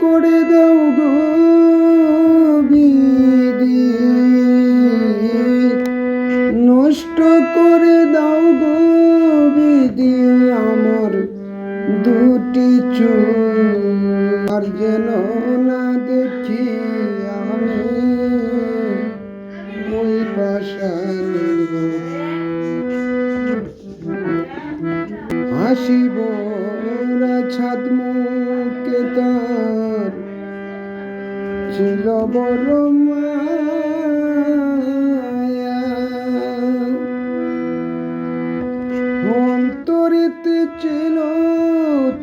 করে দাও গো বিধি, নষ্ট করে দাও গো বিধি আমার দুটি চোখ, আর যেন না দেখি আমি ওই পাষাণের বুক। হাসিব ছাদ মুখে তার ছিল বড় মায়া, অন্তরেতে ছিল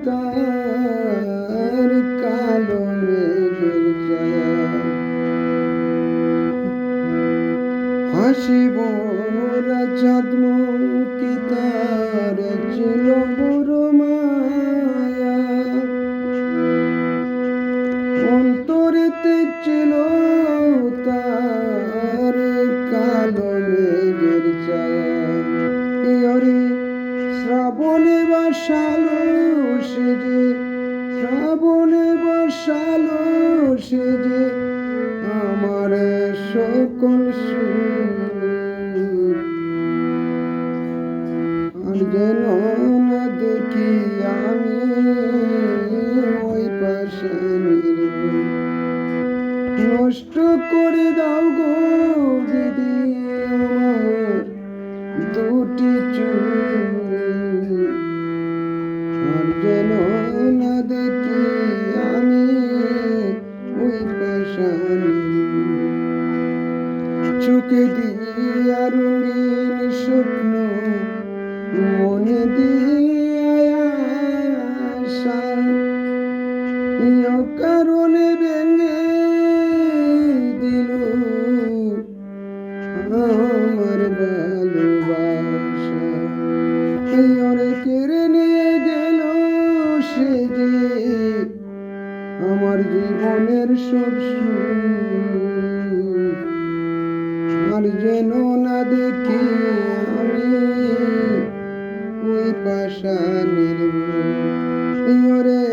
তার কালো মেঘের ছায়া। হাসিব ছাদ মুখে তার ছিল বড় মায়া, অন্তরেতে ছিল তার কালো মেঘের ছায়া। ইয়রে শ্রাবণে বসালো সে যে, শ্রাবণে বসালো সে যে আমার সকল সুখ, আর যেন না দেখি আমি ওই পাষাণের বুক। নষ্ট করে দাও গো দিদি আমার দুটি চোখ, আর যেন না দেখি আমি ওই পাষাণের বুক। চোখে দিয়া রঙিন স্বপ্ন, মনে দিয়া আশা, কারণে ভেঙে দিল আমার ভালোবাসা। ওরে কেড়ে নিয়ে গেল সে যে আমার জীবনের সব সুখ, আর যেন না দেখি আমি ওই পাষাণের বুক। ওরে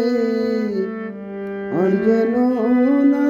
আর যেন না